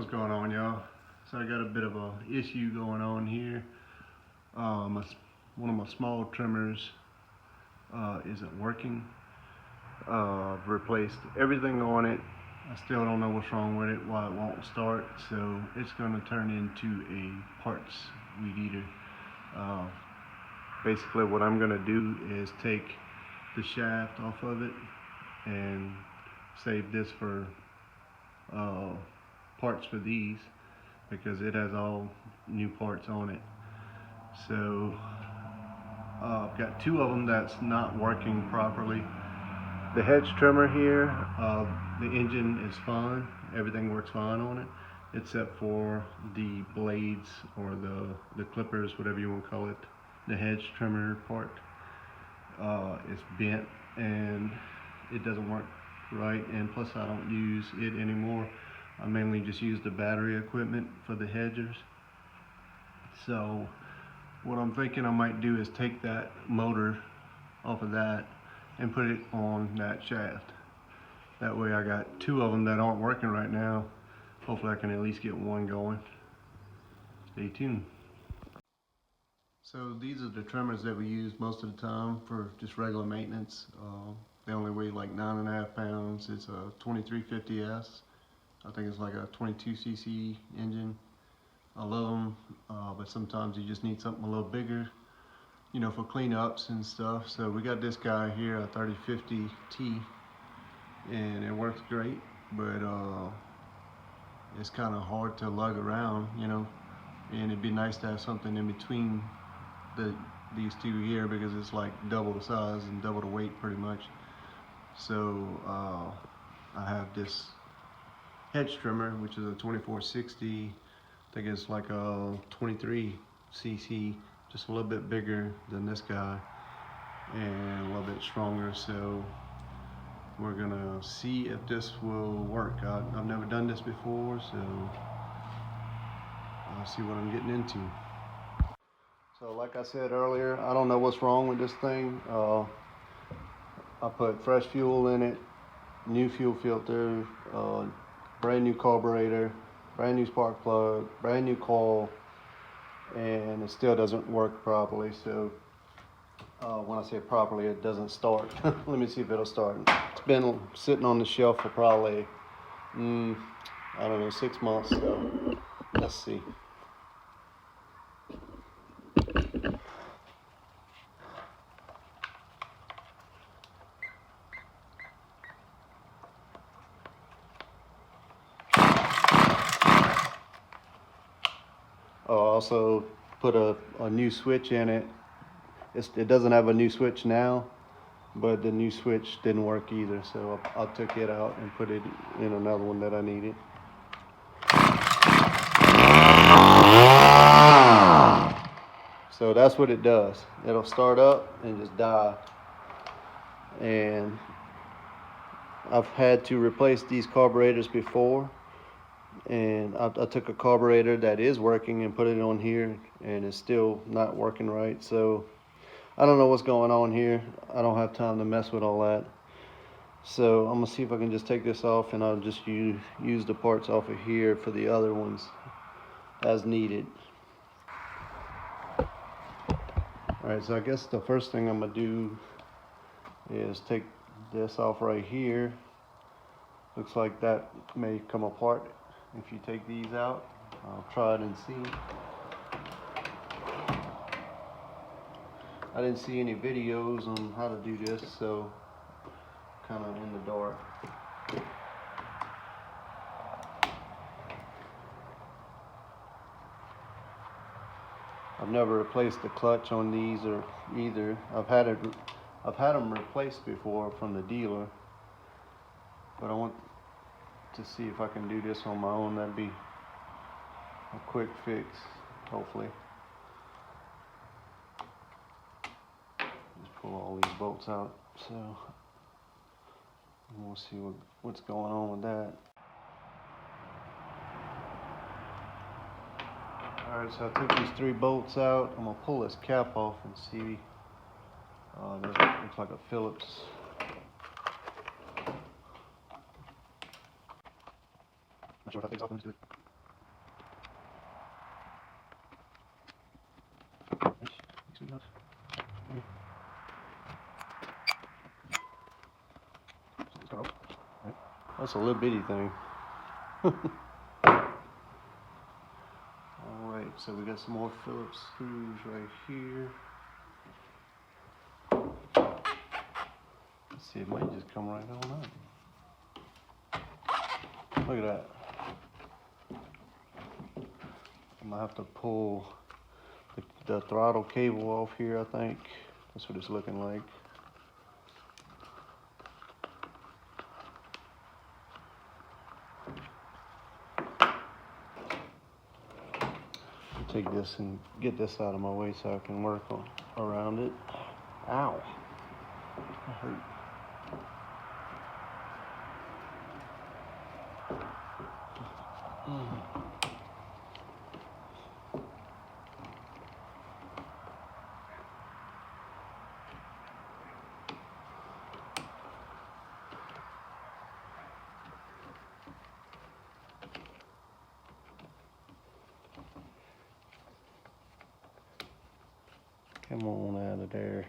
What's going on, y'all? So I got a bit of a issue going on here. One of my small trimmers isn't working. I've replaced everything on it. I still don't know what's wrong with it, why it won't start. So it's going to turn into a parts weed eater. Basically what I'm going to do is take the shaft off of it and save this for parts for these, because it has all new parts on it. So I've got two of them that's not working properly. The hedge trimmer here, the engine is fine, everything works fine on it, except for the blades or the clippers, whatever you want to call it. The hedge trimmer part is bent and it doesn't work right, and plus I don't use it anymore. I mainly just use the battery equipment for the hedgers. So what I'm thinking I might do is take that motor off of that and put it on that shaft. That way I got two of them that aren't working right now. Hopefully I can at least get one going. Stay tuned. So these are the trimmers that we use most of the time for just regular maintenance. They only weigh like 9.5 pounds. It's a 2350S. I think it's like a 22cc engine. I love them, but sometimes you just need something a little bigger, you know, for cleanups and stuff. So we got this guy here, a 3050T, and it works great, but it's kind of hard to lug around, you know, and it'd be nice to have something in between these two here, because it's like double the size and double the weight pretty much. So I have this hedge trimmer, which is a 2460. I think it's like a 23cc, just a little bit bigger than this guy and a little bit stronger. So we're gonna see if this will work. I've never done this before, so I'll see what I'm getting into. So like I said earlier, I don't know what's wrong with this thing. I put fresh fuel in it, new fuel filter, brand new carburetor, brand new spark plug, brand new coil, and it still doesn't work properly. So when I say properly, it doesn't start. Let me see if it'll start. It's been sitting on the shelf for probably, I don't know, 6 months. So let's see. I also put a new switch in it. It doesn't have a new switch now, but the new switch didn't work either, so I took it out and put it in another one that I needed. So that's what it does. It'll start up and just die. And I've had to replace these carburetors before, and I took a carburetor that is working and put it on here, and it's still not working right. So I don't know what's going on here. I don't have time to mess with all that. So I'm gonna see if I can just take this off, and I'll just use the parts off of here for the other ones as needed. All right, so I guess the first thing I'm gonna do is take this off right here. Looks like that may come apart if you take these out. I'll try it and see. I didn't see any videos on how to do this, so kind of in the dark. I've never replaced the clutch on these or either. I've had them replaced before from the dealer, but I want to see if I can do this on my own. That'd be a quick fix, hopefully. Just pull all these bolts out, so we'll see what's going on with that. Alright, so I took these 3 bolts out. I'm gonna pull this cap off and see. This looks like a Phillips. Not sure if that takes off. Let me do it. That's a little bitty thing. Alright, so we got some more Phillips screws right here. Let's see, it might just come right on up. Look at that. I'm gonna have to pull the throttle cable off here, I think. That's what it's looking like. Take this and get this out of my way so I can work around it. Ow, that hurt. Come on out of there.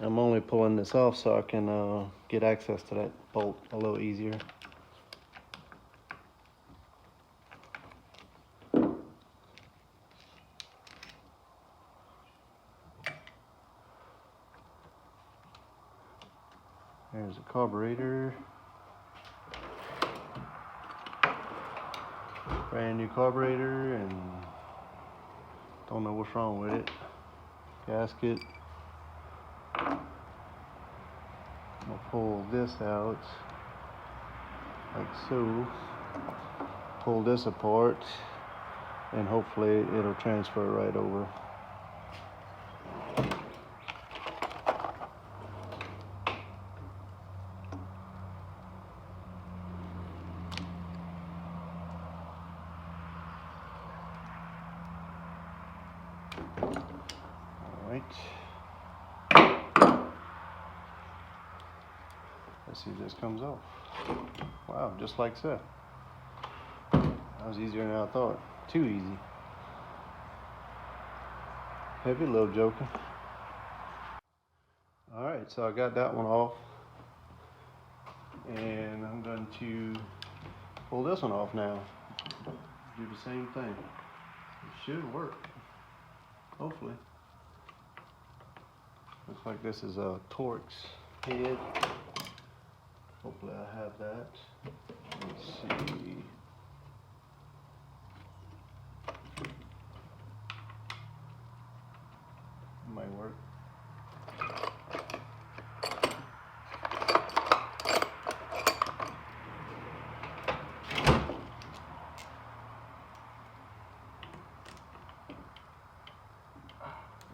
I'm only pulling this off so I can get access to that bolt a little easier. There's a carburetor. Brand new carburetor, and don't know what's wrong with it. Gasket. I'm gonna pull this out like so. Pull this apart, and hopefully it'll transfer right over. Let's see if this comes off. Wow, just like so. That was easier than I thought. Too easy. Heavy little joker. Alright, so I got that one off. And I'm going to pull this one off now. Do the same thing. It should work. Hopefully. Looks like this is a Torx head. Hopefully I have that. Let's see. It might work.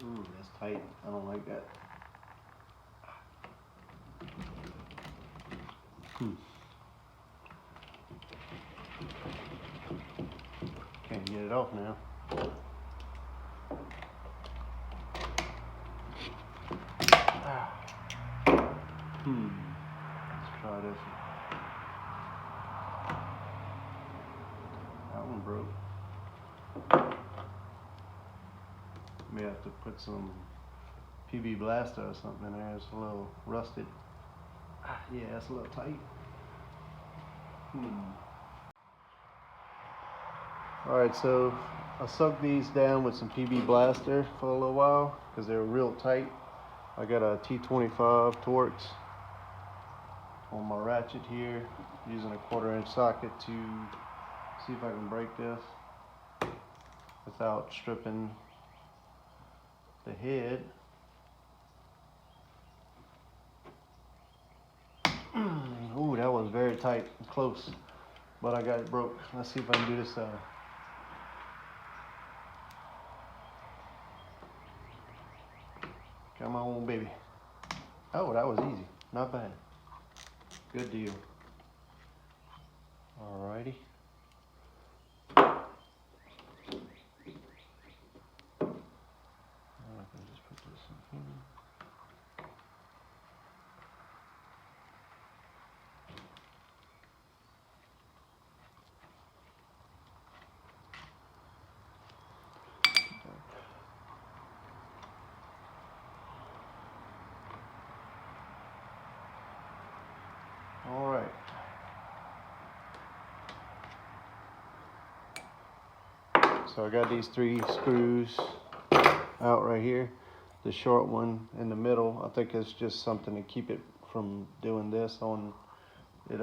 Ooh, that's tight. I don't like that. Can't get it off now. Let's try this one. That one broke. May have to put some PB Blaster or something in there. It's a little rusted. Yeah, it's a little tight. Alright, so I sucked these down with some PB Blaster for a little while because they were real tight. I got a T25 Torx on my ratchet here, using a 1/4" socket to see if I can break this without stripping the head. Ooh, that was very tight, close, but I got it broke. Let's see if I can do this side. Come on, baby. Oh, that was easy. Not bad. Good deal. Alrighty. I can just put this in here. So I got these 3 screws out right here. The short one in the middle, I think it's just something to keep it from doing this on it.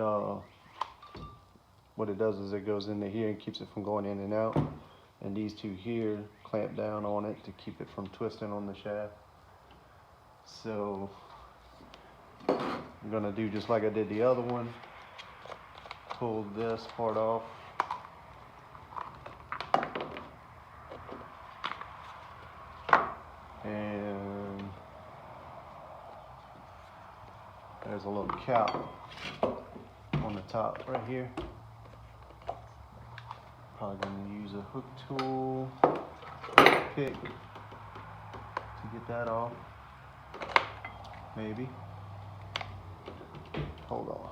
What it does is it goes into here and keeps it from going in and out. And these 2 here clamp down on it to keep it from twisting on the shaft. So I'm gonna do just like I did the other one. Pull this part off. And there's a little cap on the top right here. Probably gonna use a hook tool, pick to get that off. Maybe. Hold on.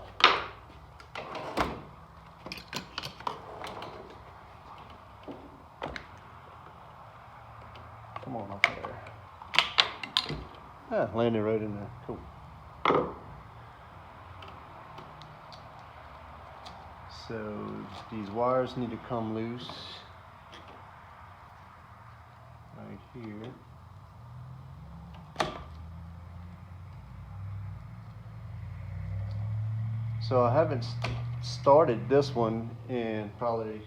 Come on up there. Ah, landed right in there. Cool. So these wires need to come loose right here. So I haven't started this one in probably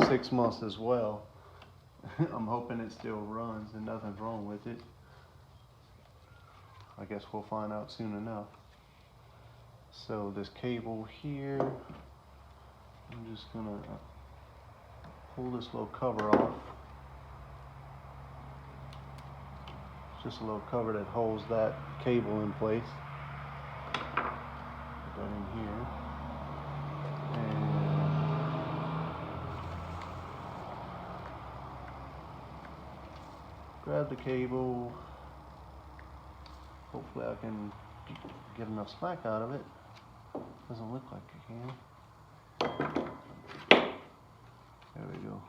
6 months as well. I'm hoping it still runs and nothing's wrong with it. I guess we'll find out soon enough. So this cable here, I'm just gonna pull this little cover off. It's just a little cover that holds that cable in place. Put that in here. And grab the cable. Hopefully I can get enough slack out of it. Doesn't look like I can. There we go.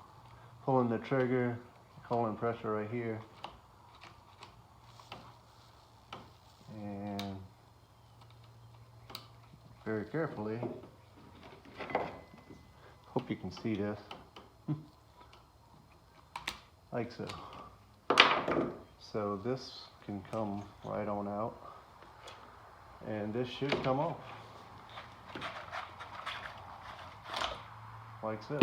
Pulling the trigger, holding pressure right here. And very carefully, hope you can see this, like so. So this can come right on out, and this should come off, like so.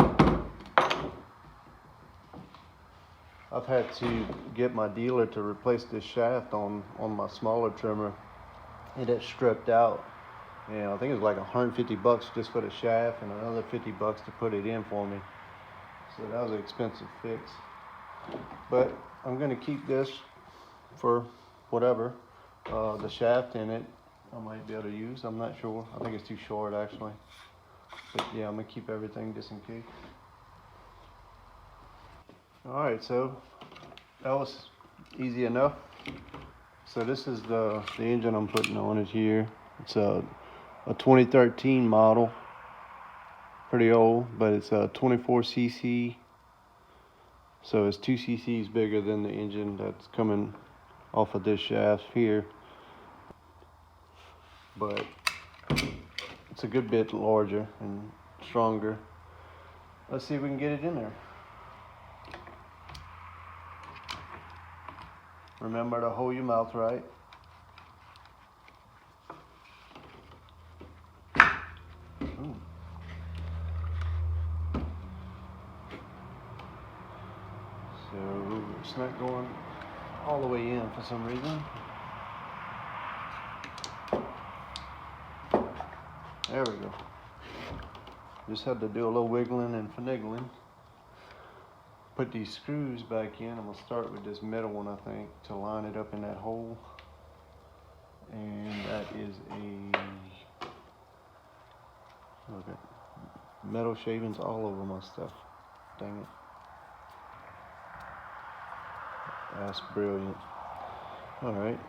I've had to get my dealer to replace this shaft on my smaller trimmer. It had stripped out, and I think it was like 150 bucks just for the shaft and another 50 bucks to put it in for me. So that was an expensive fix. But I'm gonna keep this for whatever. The shaft in it I might be able to use, I'm not sure. I think it's too short actually. But yeah, I'm gonna keep everything just in case. Alright, so that was easy enough. So this is the engine I'm putting on it here. It's a 2013 model. Pretty old, but it's a 24cc. So it's 2 cc's bigger than the engine that's coming off of this shaft here. But it's a good bit larger and stronger. Let's see if we can get it in there. Remember to hold your mouth right. Ooh. So it's not going all the way in for some reason. There we go. Just had to do a little wiggling and finagling. Put these screws back in. I'm gonna start with this middle one, I think, to line it up in that hole. And that is a, look at metal shavings all over my stuff. Dang it. That's brilliant. All right.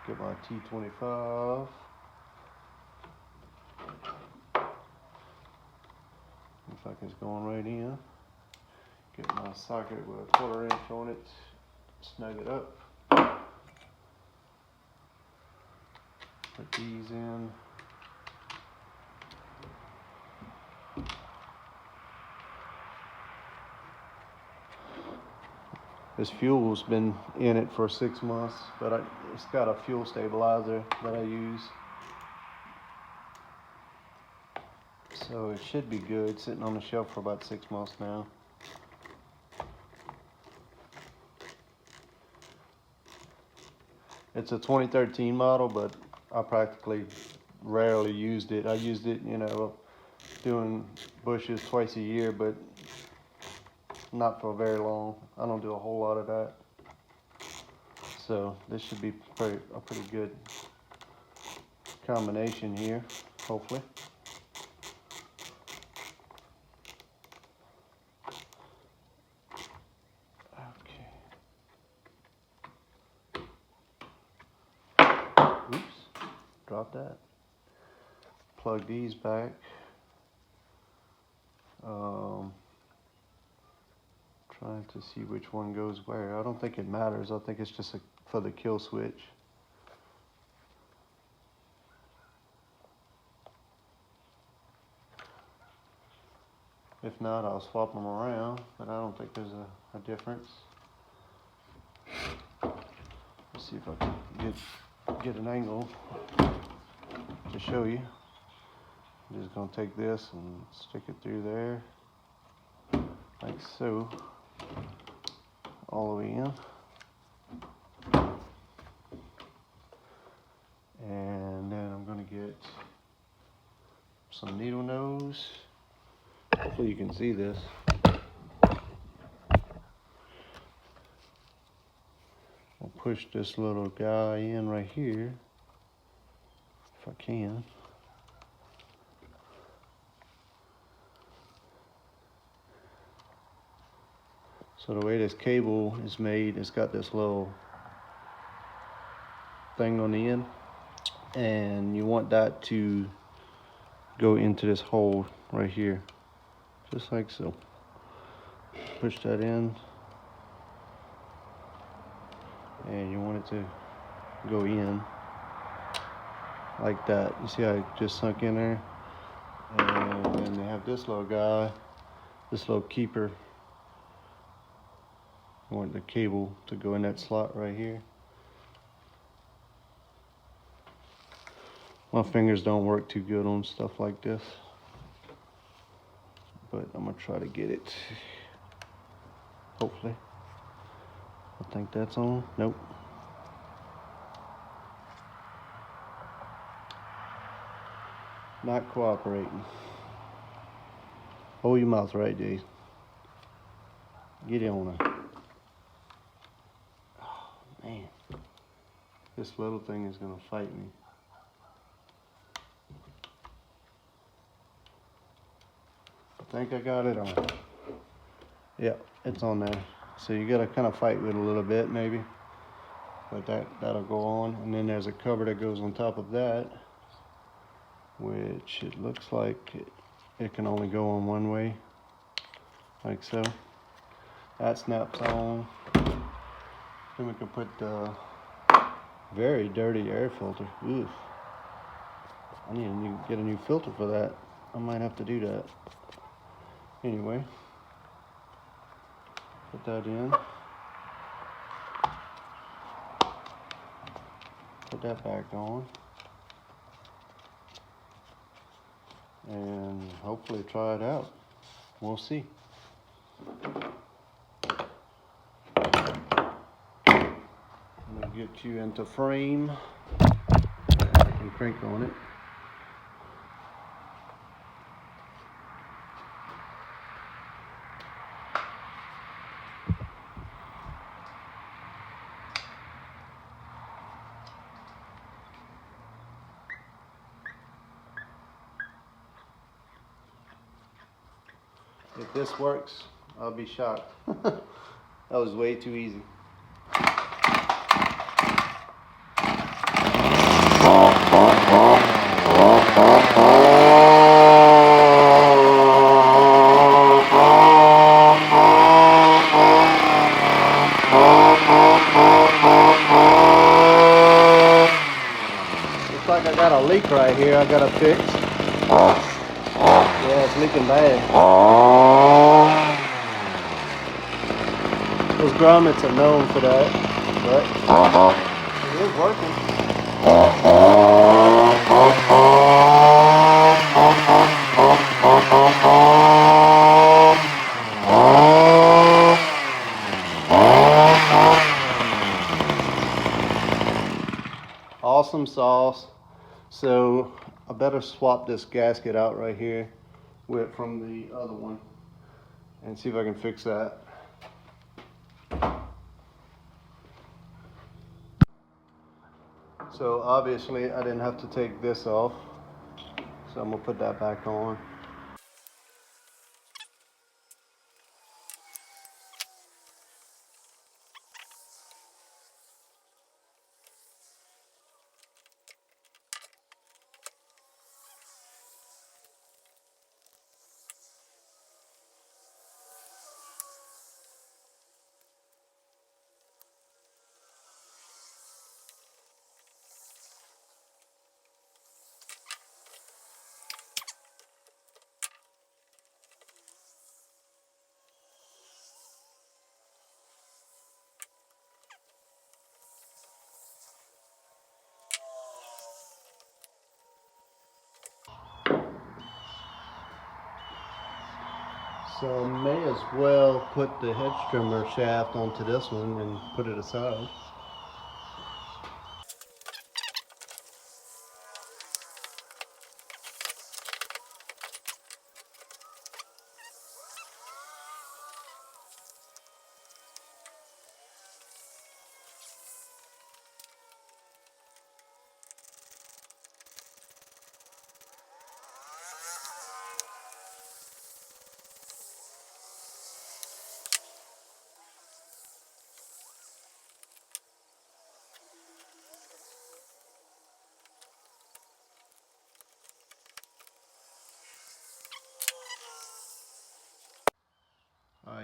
Get my T25. Looks like it's going right in. Get my socket with a 1/4 inch on it. Snug it up. Put these in. This fuel's been in it for 6 months, but it's got a fuel stabilizer that I use. So it should be good, sitting on the shelf for about 6 months now. It's a 2013 model, but I practically rarely used it. I used it, you know, doing bushes twice a year, but not for very long. I don't do a whole lot of that. So this should be a pretty good combination here, hopefully. Okay. Oops, drop that. Plug these back. Trying to see which one goes where. I don't think it matters. I think it's just for the kill switch. If not, I'll swap them around, but I don't think there's a difference. Let's see if I can get an angle to show you. I'm just going to take this and stick it through there, like so, all the way in. And then I'm going to get some needle nose. Hopefully you can see this. I'll push this little guy in right here, if I can. So the way this cable is made, it's got this little thing on the end, and you want that to go into this hole right here, just like so. Push that in, and you want it to go in like that. You see how it just sunk in there? And then they have this little guy, this little keeper. I want the cable to go in that slot right here. My fingers don't work too good on stuff like this, but I'm gonna try to get it. Hopefully. I think that's on. Nope. Not cooperating. Hold your mouth right, Jay. Get it on there. Man, this little thing is gonna fight me. I think I got it on. Yeah, it's on there. So you gotta kind of fight with it a little bit, maybe. But that'll go on. And then there's a cover that goes on top of that, which it looks like it can only go on one way, like so. That snaps on. Then we can put the very dirty air filter. Oof. I need to get a new filter for that. I might have to do that. Anyway, put that in. Put that back on. And hopefully try it out. We'll see. Get you into frame and crank on it. If this works, I'll be shocked. That was way too easy. Looks like I got a leak right here I gotta fix. Yeah, it's leaking bad. Those grommets are known for that, but it is working. Awesome sauce. So I better swap this gasket out right here from the other one and see if I can fix that. So obviously I didn't have to take this off, so I'm gonna put that back on. So may as well put the head trimmer shaft onto this one and put it aside.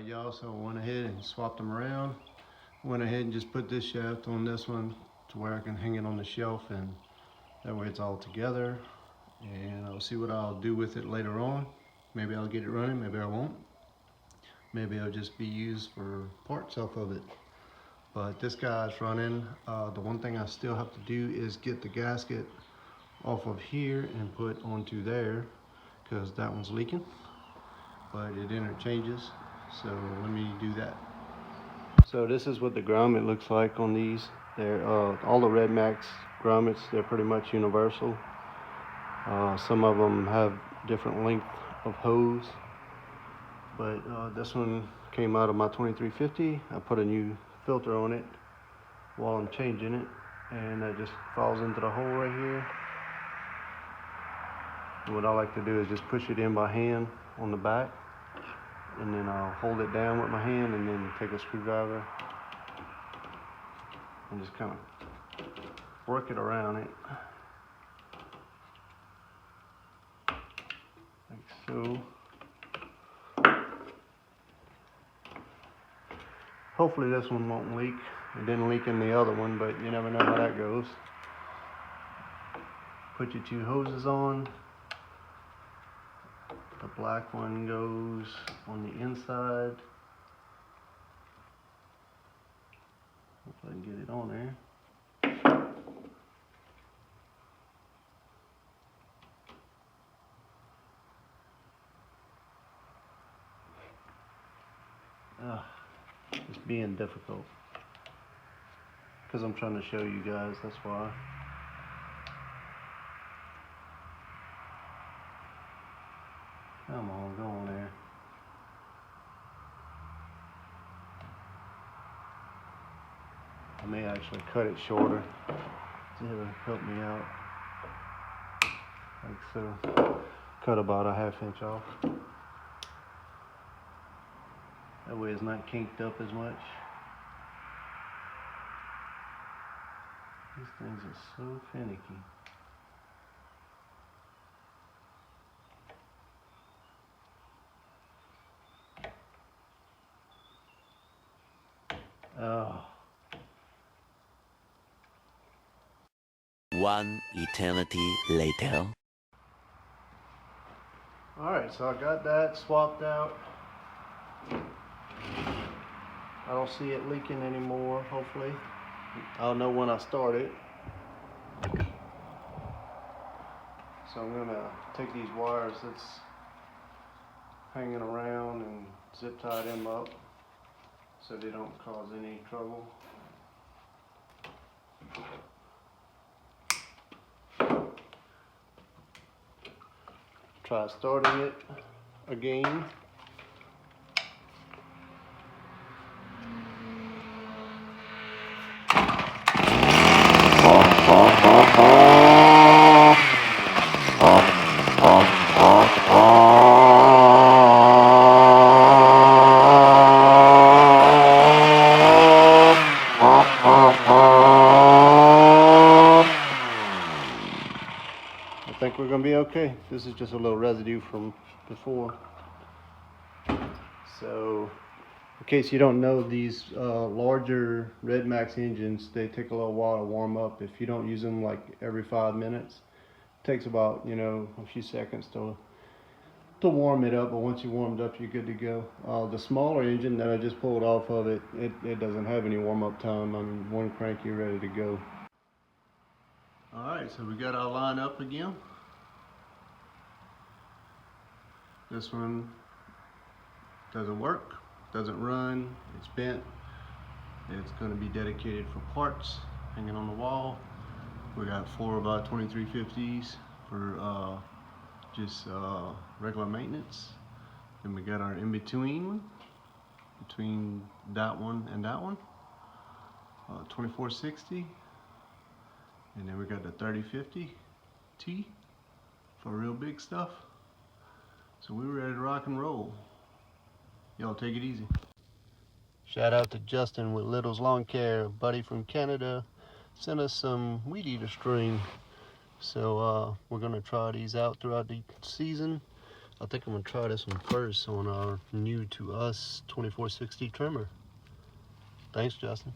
Y'all, so I went ahead and swapped them around. Went ahead and just put this shaft on this one to where I can hang it on the shelf, and that way it's all together. And I'll see what I'll do with it later on. Maybe I'll get it running, maybe I won't. Maybe it'll just be used for parts off of it. But this guy's running. The one thing I still have to do is get the gasket off of here and put onto there, because that one's leaking, but it interchanges. So let me do that. So this is what the grommet looks like on these. They're all the Red Max grommets, they're pretty much universal. Some of them have different length of hose, but this one came out of my 2350. I put a new filter on it while I'm changing it, and that just falls into the hole right here. And what I like to do is just push it in by hand on the back, and then I'll hold it down with my hand and then take a screwdriver and just kind of work it around it like so. Hopefully this one won't leak. It didn't leak in the other one, but you never know how that goes. Put your two hoses on. The black one goes on the inside. Hopefully I can get it on there. It's being difficult because I'm trying to show you guys, that's why. Come on, go on there. I may actually cut it shorter to help me out, like so. Cut about a ½ inch off. That way it's not kinked up as much. These things are so finicky. Oh. One eternity later. Alright, so I got that swapped out. I don't see it leaking anymore, hopefully. I'll know when I start it. So I'm gonna take these wires that's hanging around and zip tie them up so they don't cause any trouble. Try starting it again. I think we're gonna be okay. This is just a little residue from before. So, in case you don't know, these larger Red Max engines, they take a little while to warm up. If you don't use them like every 5 minutes, it takes about, you know, a few seconds to warm it up. But once you warm it up, you're good to go. The smaller engine that I just pulled off of it, it doesn't have any warm up time. I mean, one crank, you're ready to go. All right, so we got our line up again. This one doesn't work, doesn't run, it's bent. It's going to be dedicated for parts, hanging on the wall. We got 4 about 2350s for just regular maintenance. Then we got our in-between one, between that one and that one, 2460. And then we got the 3050 T for real big stuff. So we're ready to rock and roll. Y'all take it easy. Shout out to Justin with Little's Lawn Care, a buddy from Canada. Sent us some weed eater string. So we're gonna try these out throughout the season. I think I'm gonna try this one first on our new to us 2460 trimmer. Thanks, Justin.